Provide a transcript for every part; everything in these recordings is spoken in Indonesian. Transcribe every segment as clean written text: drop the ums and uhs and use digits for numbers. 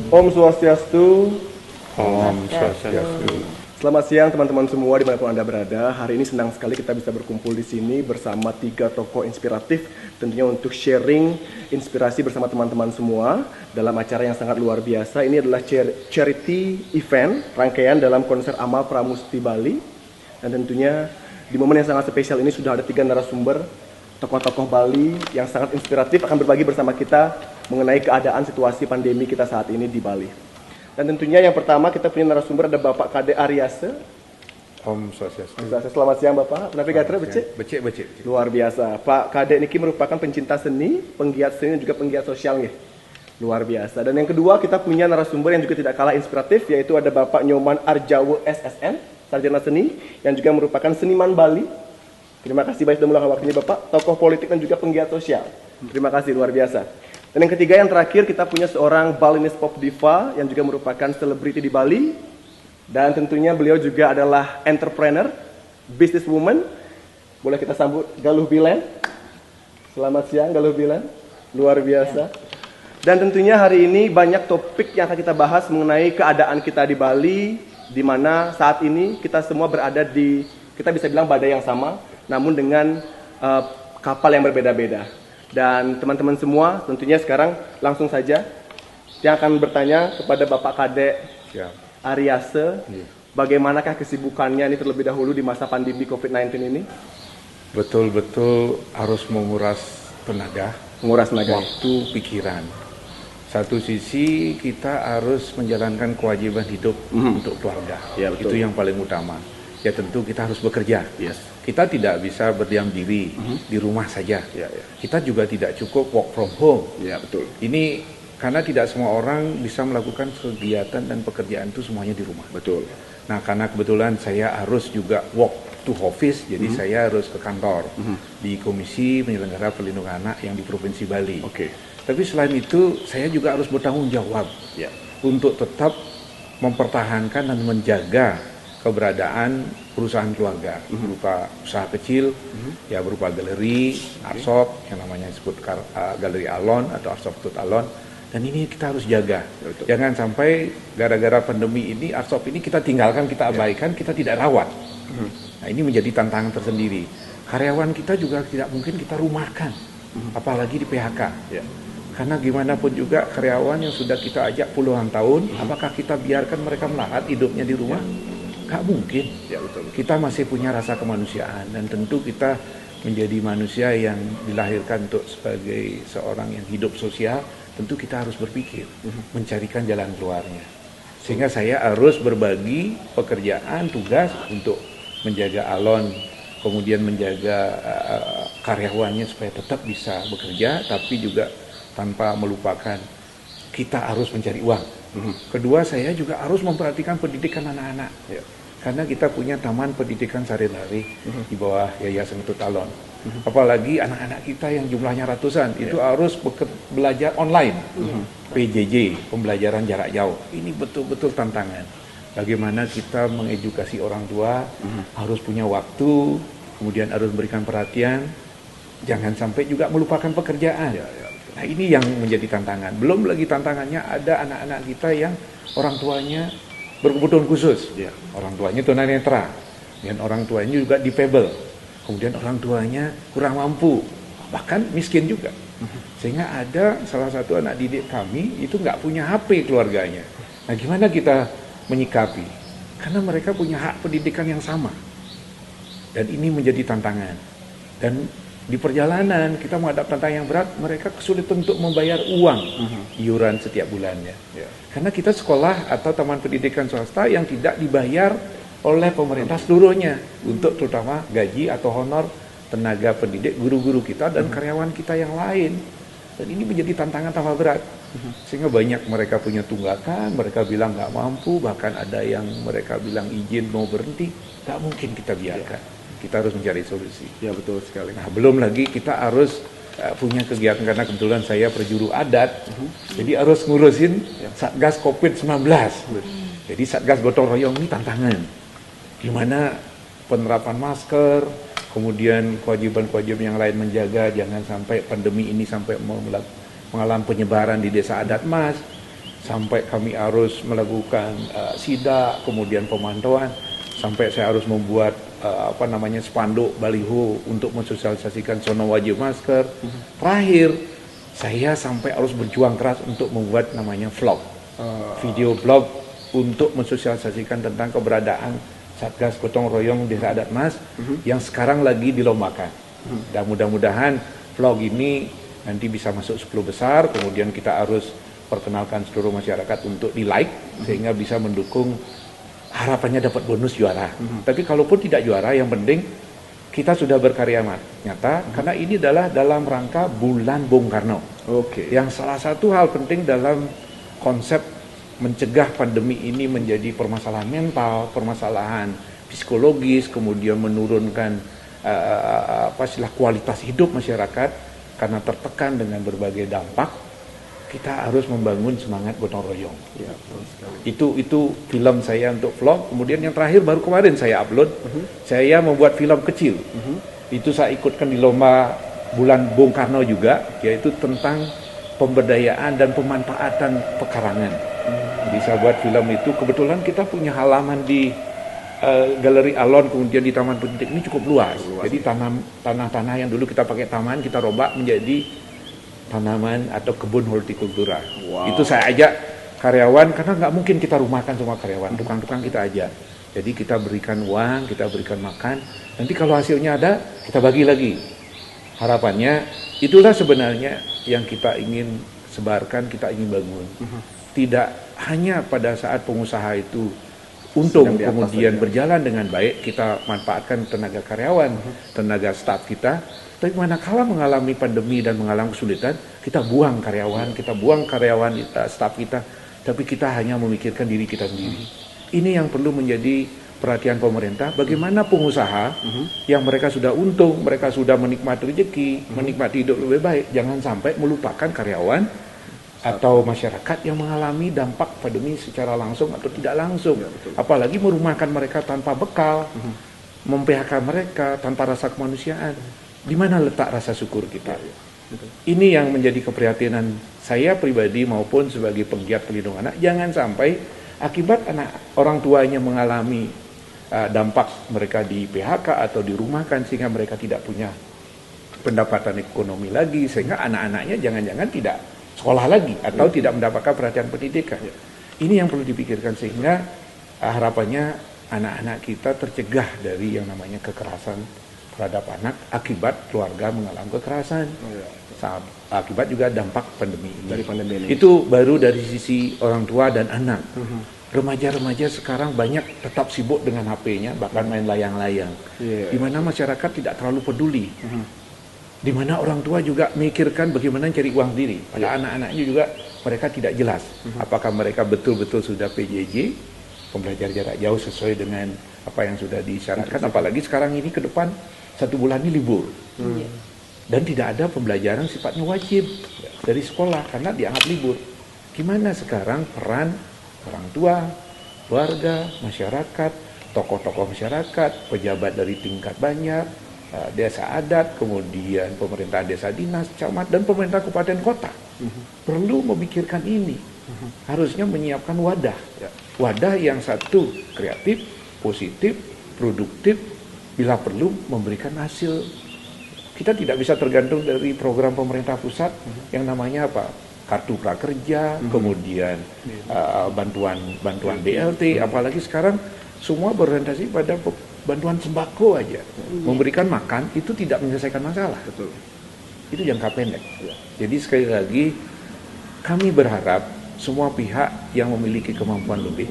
Om Swastiastu. Om Swastiastu. Selamat siang teman-teman semua dimanapun Anda berada. Hari ini senang sekali kita bisa berkumpul di sini bersama 3 tokoh inspiratif, tentunya untuk sharing inspirasi bersama teman-teman semua dalam acara yang sangat luar biasa. Ini adalah charity event, rangkaian dalam konser Amal Pramusti Bali. Dan tentunya di momen yang sangat spesial ini sudah ada 3 narasumber, tokoh-tokoh Bali yang sangat inspiratif akan berbagi bersama kita mengenai keadaan situasi pandemi kita saat ini di Bali. Dan tentunya yang pertama kita punya narasumber ada Bapak Kade Aryase. Om Swastiastu. Selamat siang Bapak. Kenapa gatra becek? Becek. Luar biasa. Pak Kade Niki merupakan pencinta seni, penggiat seni dan juga penggiat sosial nih. Luar biasa. Dan yang kedua kita punya narasumber yang juga tidak kalah inspiratif, yaitu ada Bapak Nyoman Arjawo SSN, sarjana seni yang juga merupakan seniman Bali. Terima kasih banyak sudah meluangkan waktunya Bapak, tokoh politik dan juga penggiat sosial. Terima kasih, luar biasa. Dan yang ketiga, yang terakhir, kita punya seorang Balinese pop diva yang juga merupakan selebriti di Bali. Dan tentunya beliau juga adalah entrepreneur, businesswoman. Boleh kita sambut Galuh Bilen. Selamat siang Galuh Bilen. Luar biasa. Dan tentunya hari ini banyak topik yang akan kita bahas mengenai keadaan kita di Bali, di mana saat ini kita semua berada di, kita bisa bilang badai yang sama, namun dengan kapal yang berbeda-beda. Dan teman-teman semua tentunya sekarang langsung saja yang akan bertanya kepada Bapak Kade Aryase, bagaimanakah kesibukannya ini terlebih dahulu di masa pandemi COVID-19 ini? Betul-betul harus menguras tenaga, waktu, pikiran. Satu sisi kita harus menjalankan kewajiban hidup untuk keluarga. Ya, itu yang paling utama. Ya tentu kita harus bekerja. Yes. Kita tidak bisa berdiam diri di rumah saja. Kita juga tidak cukup work from home. Ya, betul. Ini karena tidak semua orang bisa melakukan kegiatan dan pekerjaan itu semuanya di rumah. Betul. Nah, karena kebetulan saya harus juga work to office, jadi saya harus ke kantor di Komisi Penyelenggara Perlindungan Anak yang di Provinsi Bali. Tapi selain itu, saya juga harus bertanggung jawab untuk tetap mempertahankan dan menjaga keberadaan perusahaan keluarga berupa usaha kecil, ya berupa galeri, arshop yang namanya disebut galeri Alon atau arshop Tut Alon, dan ini kita harus jaga. Jangan sampai gara-gara pandemi ini arshop ini kita tinggalkan, kita abaikan, kita tidak rawat. Nah ini menjadi tantangan tersendiri. Karyawan kita juga tidak mungkin kita rumahkan, apalagi di PHK. Karena gimana pun juga karyawan yang sudah kita ajak puluhan tahun, apakah kita biarkan mereka melarat hidupnya di rumah? Gak mungkin. Kita masih punya rasa kemanusiaan dan tentu kita menjadi manusia yang dilahirkan untuk sebagai seorang yang hidup sosial, tentu kita harus berpikir mencarikan jalan keluarnya. Sehingga saya harus berbagi pekerjaan, tugas untuk menjaga Alon, kemudian menjaga karyawannya supaya tetap bisa bekerja, tapi juga tanpa melupakan kita harus mencari uang. Kedua, saya juga harus memperhatikan pendidikan anak-anak. Karena kita punya taman pendidikan sehari-hari di bawah Yayasan Tut Alon. Apalagi anak-anak kita yang jumlahnya ratusan, itu harus belajar online. PJJ, pembelajaran jarak jauh. Ini betul-betul tantangan. Bagaimana kita mengedukasi orang tua, harus punya waktu, kemudian harus memberikan perhatian, jangan sampai juga melupakan pekerjaan. Nah ini yang menjadi tantangan. Belum lagi tantangannya ada anak-anak kita yang orang tuanya berkebutuhan khusus. Orang tuanya tunanetra, dan orang tuanya juga difabel. Kemudian orang tuanya kurang mampu, bahkan miskin juga. Sehingga ada salah satu anak didik kami itu nggak punya HP keluarganya. Nah gimana kita menyikapi? Karena mereka punya hak pendidikan yang sama. Dan ini menjadi tantangan. Dan di perjalanan kita menghadap tantangan yang berat, mereka kesulitan untuk membayar uang iuran setiap bulannya. Karena kita sekolah atau taman pendidikan swasta yang tidak dibayar oleh pemerintah seluruhnya untuk terutama gaji atau honor tenaga pendidik, guru-guru kita dan karyawan kita yang lain. Dan ini menjadi tantangan tambah berat. Sehingga banyak mereka punya tunggakan, mereka bilang nggak mampu, bahkan ada yang mereka bilang izin mau berhenti. Nggak mungkin kita biarkan. Kita harus mencari solusi. Ya betul sekali. Nah belum lagi kita harus punya kegiatan, karena kebetulan saya perjuru adat, jadi harus ngurusin Satgas COVID-19. Jadi Satgas Gotong Royong ini tantangan. Gimana penerapan masker, kemudian kewajiban-kewajiban yang lain menjaga jangan sampai pandemi ini sampai mengalami penyebaran di desa adat Mas. sampai kami harus melakukan sidak, kemudian pemantauan, sampai saya harus membuat spanduk baliho untuk mensosialisasikan sono wajib masker. Terakhir saya sampai harus berjuang keras untuk membuat namanya vlog, video blog untuk mensosialisasikan tentang keberadaan Satgas Gotong Royong Desa Adat Mas yang sekarang lagi dilombakan. Dan mudah-mudahan vlog ini nanti bisa masuk 10 besar, kemudian kita harus perkenalkan seluruh masyarakat untuk di like sehingga bisa mendukung, harapannya dapat bonus juara. Tapi kalaupun tidak juara, yang penting kita sudah berkarya nyata karena ini adalah dalam rangka bulan Bung Karno. Yang salah satu hal penting dalam konsep mencegah pandemi ini menjadi permasalahan mental, permasalahan psikologis, kemudian menurunkan kualitas hidup masyarakat karena tertekan dengan berbagai dampak. Kita harus membangun semangat gotong royong. Ya, Itu film saya untuk vlog. Kemudian yang terakhir baru kemarin saya upload. Saya membuat film kecil. Itu saya ikutkan di lomba bulan Bung Karno juga, yaitu tentang pemberdayaan dan pemanfaatan pekarangan. Jadi saya buat film itu. Kebetulan kita punya halaman di Galeri Alon, kemudian di Taman Pendidik ini cukup luas. Jadi tanah-tanah yang dulu kita pakai taman, kita robak menjadi tanaman atau kebun hortikultura. Itu saya ajak karyawan, karena nggak mungkin kita rumahkan semua karyawan, tukang-tukang kita ajak. Jadi kita berikan uang, kita berikan makan, nanti kalau hasilnya ada, kita bagi lagi. Harapannya, itulah sebenarnya yang kita ingin sebarkan, kita ingin bangun. Tidak hanya pada saat pengusaha itu untung, kemudian berjalan dengan baik, kita manfaatkan tenaga karyawan, tenaga staf kita. Tapi manakala mengalami pandemi dan mengalami kesulitan, kita buang karyawan, staf kita, tapi kita hanya memikirkan diri kita sendiri. Ini yang perlu menjadi perhatian pemerintah. Bagaimana pengusaha yang mereka sudah untung, mereka sudah menikmati rezeki, menikmati hidup lebih baik, jangan sampai melupakan karyawan atau masyarakat yang mengalami dampak pandemi secara langsung atau tidak langsung. Apalagi merumahkan mereka tanpa bekal, mem-PHK mereka tanpa rasa kemanusiaan. Di mana letak rasa syukur kita? Ini yang menjadi keprihatinan saya pribadi maupun sebagai penggiat pelindungan anak. Jangan sampai akibat orang tuanya mengalami dampak mereka di PHK atau dirumahkan sehingga mereka tidak punya pendapatan ekonomi lagi, sehingga anak-anaknya jangan-jangan tidak sekolah lagi atau tidak mendapatkan perhatian pendidikan. Ini yang perlu dipikirkan sehingga harapannya anak-anak kita tercegah dari yang namanya kekerasan terhadap anak akibat keluarga mengalami kekerasan, akibat juga dampak pandemi ini. Dari pandemi ini. Itu baru dari sisi orang tua dan anak. Remaja-remaja sekarang banyak tetap sibuk dengan HP-nya, bahkan main layang-layang. Di mana masyarakat tidak terlalu peduli. Di mana orang tua juga mikirkan bagaimana cari uang sendiri. Pada anak-anaknya juga mereka tidak jelas apakah mereka betul-betul sudah PJJ, pembelajaran jarak jauh sesuai dengan apa yang sudah disyaratkan. Apalagi sekarang ini ke depan 1 bulan ini libur. Dan tidak ada pembelajaran sifatnya wajib dari sekolah karena dianggap libur. Gimana sekarang peran orang tua, keluarga, masyarakat, tokoh-tokoh masyarakat, pejabat dari tingkat banyak, desa adat, kemudian pemerintahan desa dinas, camat, dan pemerintah kabupaten kota perlu memikirkan ini. Harusnya menyiapkan wadah yang satu kreatif, positif, produktif, bila perlu memberikan hasil. Kita tidak bisa tergantung dari program pemerintah pusat yang namanya apa? Kartu prakerja, kemudian bantuan BLT, apalagi sekarang semua berorientasi pada bantuan sembako aja. Memberikan makan itu tidak menyelesaikan masalah. Itu jangka pendek. Jadi sekali lagi kami berharap semua pihak yang memiliki kemampuan lebih,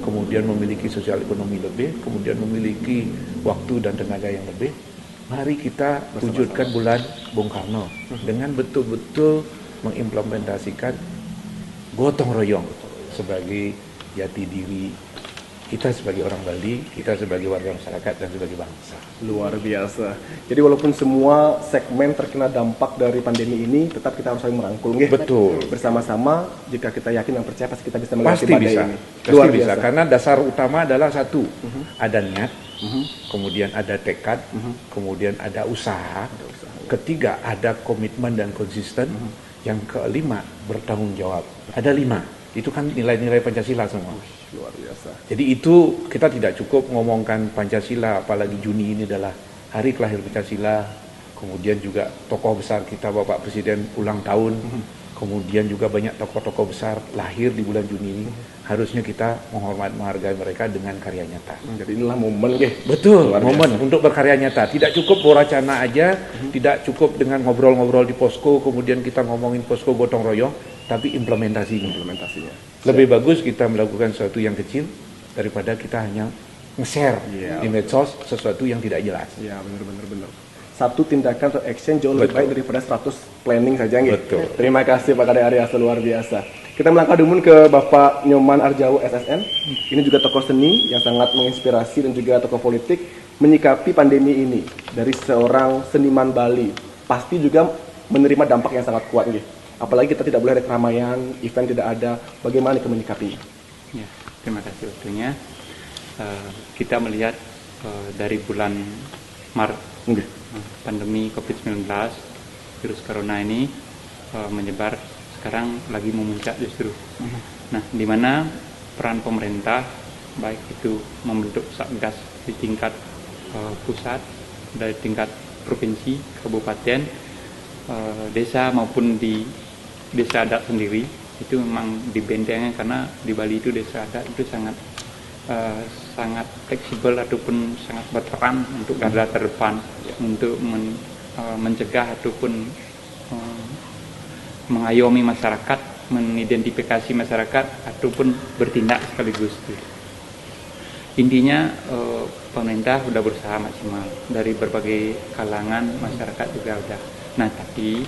kemudian memiliki sosial ekonomi lebih, kemudian memiliki waktu dan tenaga yang lebih, mari kita wujudkan bulan Bung Karno dengan betul-betul mengimplementasikan gotong royong sebagai jati diri kita sebagai orang Bali, kita sebagai warga masyarakat, dan sebagai bangsa. Luar biasa. Jadi walaupun semua segmen terkena dampak dari pandemi ini, tetap kita harus saling merangkul, nggih. Betul. Bersama-sama, jika kita yakin dan percaya, pasti kita bisa melewati Pasti badai bisa. ini. Pasti bisa. Karena dasar utama adalah satu, ada niat, kemudian ada tekad, kemudian ada usaha, ketiga ada komitmen dan konsisten, yang kelima bertanggung jawab. Ada 5. itu kan nilai-nilai Pancasila semua. Luar biasa. Jadi itu kita tidak cukup ngomongkan Pancasila, apalagi Juni ini adalah hari kelahir Pancasila. Kemudian juga tokoh besar kita Bapak Presiden ulang tahun. Kemudian juga banyak tokoh-tokoh besar lahir di bulan Juni ini. Harusnya kita menghargai mereka dengan karya nyata. Jadi inilah momen Betul, momen untuk berkarya nyata. Tidak cukup wacana aja, tidak cukup dengan ngobrol-ngobrol di posko, kemudian kita ngomongin posko gotong royong, tapi implementasinya. Lebih bagus kita melakukan sesuatu yang kecil daripada kita hanya nge-share di medsos sesuatu yang tidak jelas. Iya, benar. Satu tindakan atau action jauh lebih baik daripada 100 planning saja nggih. Betul. Terima kasih Pak Kadek Aryasa, luar biasa. Kita melangkah dulu ke Bapak Nyoman Arjawo SSN. Ini juga tokoh seni yang sangat menginspirasi dan juga tokoh politik menyikapi pandemi ini dari seorang seniman Bali. Pasti juga menerima dampak yang sangat kuat nggih. Apalagi kita tidak boleh ada keramaian, event tidak ada. Bagaimana kita menyikapinya? Ya, terima kasih waktunya. Kita melihat dari bulan Maret pandemi COVID-19, virus corona ini menyebar, sekarang lagi memuncak justru. Nah, di mana peran pemerintah, baik itu membentuk satgas di tingkat pusat, dari tingkat provinsi, kabupaten, desa maupun di desa adat sendiri, itu memang dibentengkan karena di Bali itu desa adat itu sangat fleksibel ataupun sangat berperan untuk garda terdepan untuk mencegah ataupun mengayomi masyarakat, mengidentifikasi masyarakat ataupun bertindak sekaligus. Intinya pemerintah sudah berusaha maksimal dari berbagai kalangan masyarakat juga sudah. Nah, tapi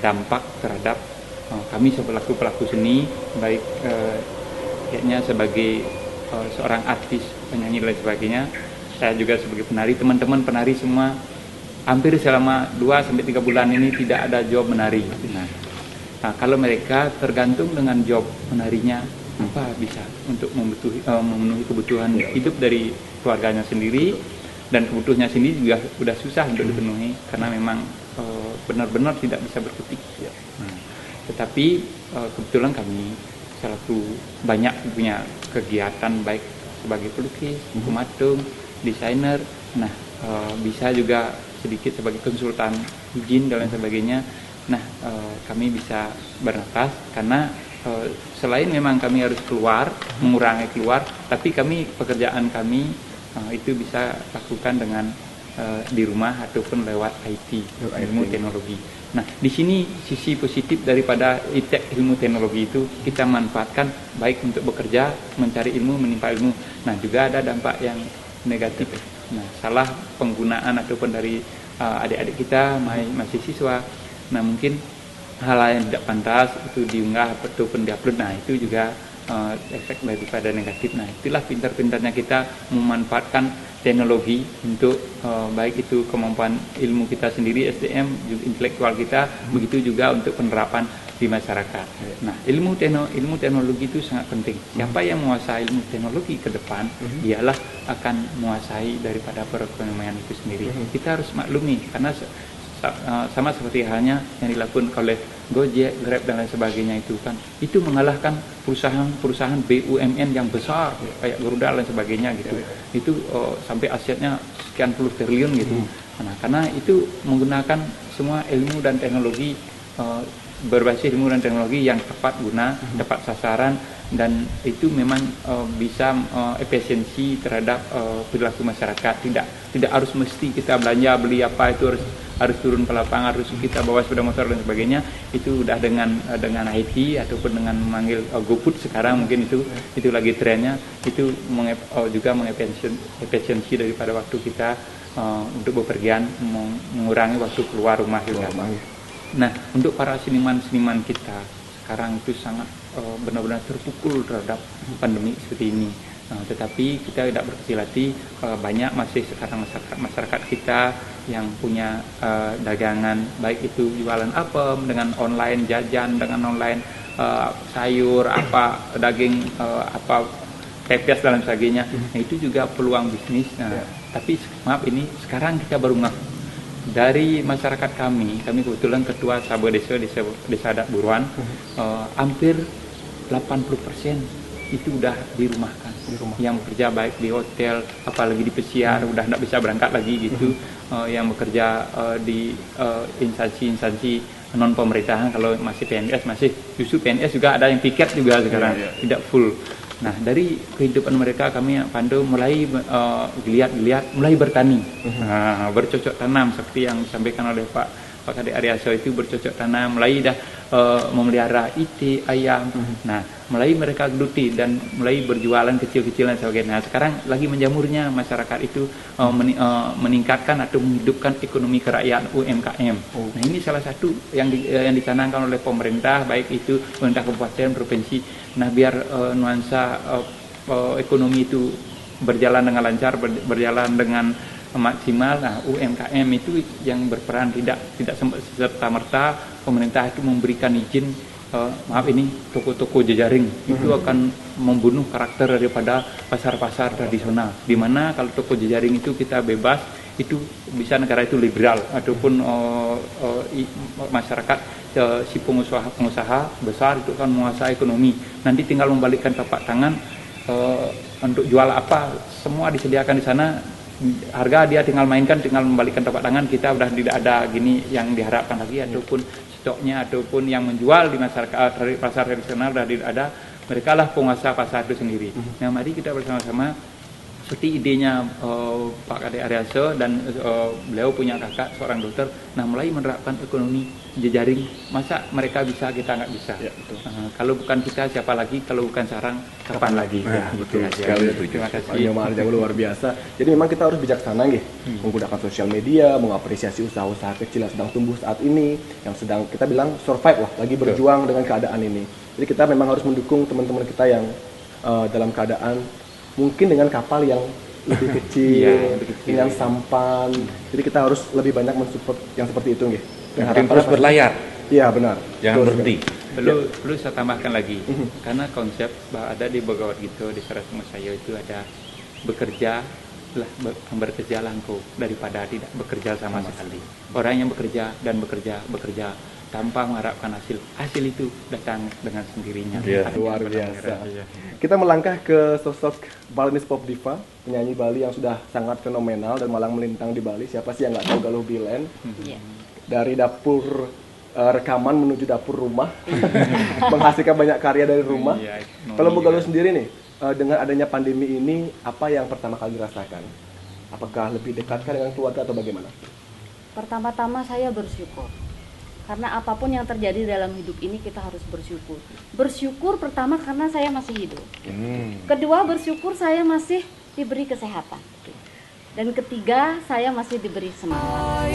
dampak terhadap kami sebagai pelaku seni, baik kayaknya sebagai seorang artis, penyanyi dan lain sebagainya, saya juga sebagai penari, teman-teman penari semua hampir selama 2-3 bulan ini tidak ada job menari. Nah, kalau mereka tergantung dengan job menarinya, apa bisa untuk memenuhi kebutuhan hidup dari keluarganya sendiri, dan kebutuhannya sendiri juga sudah susah untuk dipenuhi karena memang benar-benar tidak bisa berkutik. Tetapi kebetulan kami selaku banyak punya kegiatan baik sebagai pelukis, pematung, desainer, bisa juga sedikit sebagai konsultan izin dan lain sebagainya. Nah, kami bisa bernafas karena selain memang kami harus keluar, mengurangi keluar, tapi pekerjaan kami itu bisa lakukan dengan di rumah ataupun lewat IT, ilmu teknologi. Nah, di sini sisi positif daripada ilmu teknologi itu kita manfaatkan baik untuk bekerja, mencari ilmu, menimpa ilmu. Nah, juga ada dampak yang negatif. Nah, salah penggunaan ataupun dari adik-adik kita, masih siswa. Nah, mungkin hal yang tidak pantas itu diunggah ataupun diupload. Nah, itu juga efek daripada negatif. Nah, itulah pintar-pintarnya kita memanfaatkan teknologi untuk baik itu kemampuan ilmu kita sendiri, SDM, juga intelektual kita, begitu juga untuk penerapan di masyarakat. Nah, ilmu teknologi itu sangat penting. Siapa yang menguasai ilmu teknologi ke depan, dialah akan menguasai daripada perekonomian itu sendiri. Kita harus maklumi karena sama seperti halnya yang dilakukan oleh Gojek, Grab dan lain sebagainya itu kan, itu mengalahkan perusahaan BUMN yang besar kayak Garuda dan sebagainya gitu. Itu sampai asetnya sekian puluh triliun gitu. Nah, karena itu menggunakan semua ilmu dan teknologi, berbasis ilmu dan teknologi yang tepat guna, tepat sasaran, dan itu memang bisa efisiensi terhadap perilaku masyarakat. Tidak harus mesti kita belanja beli apa itu harus turun ke lapangan, harus kita bawa sepeda motor dan sebagainya. Itu udah dengan IT ataupun dengan memanggil GoFood sekarang, mungkin itu lagi trennya. Itu juga mengefisiensi daripada waktu kita untuk bepergian, mengurangi waktu keluar rumah juga. Nah, untuk para seniman-seniman kita sekarang itu sangat benar-benar terpukul terhadap pandemi seperti ini. Tetapi kita tidak berkecil hati, banyak masih sekarang masyarakat kita yang punya dagangan, baik itu jualan apem dengan online, jajan dengan online, sayur, daging, pepes dan sebagainya. Nah, itu juga peluang bisnis. Tapi maaf, ini sekarang kita baru dari masyarakat kami kebetulan ketua Sabo Desa Adat Buruan, hampir 80% itu udah dirumahkan. Yang bekerja baik di hotel, apalagi di pesiar, udah nggak bisa berangkat lagi gitu. Yang bekerja di instansi-instansi non pemerintahan, kalau masih PNS, justru PNS juga ada yang piket juga sekarang, tidak full. Nah, dari kehidupan mereka kami pandu mulai geliat-geliat, mulai bertani, bercocok tanam seperti yang disampaikan oleh Pak Kade Aryaso itu, bercocok tanam, mulai dah memelihara itik, ayam. Nah, mulai mereka geluti dan mulai berjualan kecil-kecilan sebagainya. Nah, sekarang lagi menjamurnya masyarakat itu meningkatkan atau menghidupkan ekonomi kerakyaan UMKM. Nah, ini salah satu yang dicanangkan oleh pemerintah, baik itu pemerintah kabupaten, provinsi. Nah, biar nuansa ekonomi itu berjalan dengan lancar, berjalan dengan maksimal. Nah, UMKM itu yang berperan, tidak serta-merta pemerintah itu memberikan izin, toko-toko jejaring itu akan membunuh karakter daripada pasar-pasar tradisional, di mana kalau toko jejaring itu kita bebas, itu bisa negara itu liberal, ataupun masyarakat si pengusaha besar itu kan menguasai ekonomi, nanti tinggal membalikkan telapak tangan untuk jual apa, semua disediakan di sana. Harga dia tinggal mainkan, tinggal membalikkan telapak tangan, kita udah tidak ada gini yang diharapkan lagi, ataupun stoknya, ataupun yang menjual di masyarakat pasar tradisional udah tidak ada, mereka lah penguasa pasar itu sendiri. Nah, mari kita bersama-sama, seperti idenya Pak Kade Aryaso, dan beliau punya kakak seorang dokter, nah mulai menerapkan ekonomi jejaring. Masa mereka bisa, kita nggak bisa? Ya, betul. Kalau bukan kita, siapa lagi? Kalau bukan sarang, kapan lagi? Nah, betul sekali. Terima kasih. Pak Arjawo luar biasa. Jadi memang kita harus bijaksana nggih, menggunakan sosial media, mengapresiasi usaha-usaha kecil yang sedang tumbuh saat ini, yang sedang kita bilang survive lah, lagi berjuang dengan keadaan ini. Jadi kita memang harus mendukung teman-teman kita yang dalam keadaan mungkin dengan kapal yang lebih kecil, dengan sampan. Jadi kita harus lebih banyak mensupport yang seperti itu nggih. Mungkin terus berlayar. Iya, benar. Jangan berhenti. Perlu saya tambahkan lagi, karena konsep ada di Bhagavad Gita, di Saraswati saya itu ada bekerja langkau daripada tidak bekerja sama sekali. Orang yang bekerja dan bekerja tanpa mengharapkan hasil itu datang dengan sendirinya. Luar biasa. Kita melangkah ke sosok Balinese Pop Diva, penyanyi Bali yang sudah sangat fenomenal dan malang melintang di Bali. Siapa sih yang nggak tahu Galuh Bilen? Dari dapur rekaman menuju dapur rumah, menghasilkan banyak karya dari rumah. Kalau Bu Galuh sendiri nih, dengan adanya pandemi ini, apa yang pertama kali dirasakan? Apakah lebih dekatkah dengan keluarga atau bagaimana? Pertama-tama saya bersyukur. Karena apapun yang terjadi dalam hidup ini kita harus bersyukur. Bersyukur pertama karena saya masih hidup. Kedua, bersyukur saya masih diberi kesehatan. Dan ketiga, saya masih diberi semangat.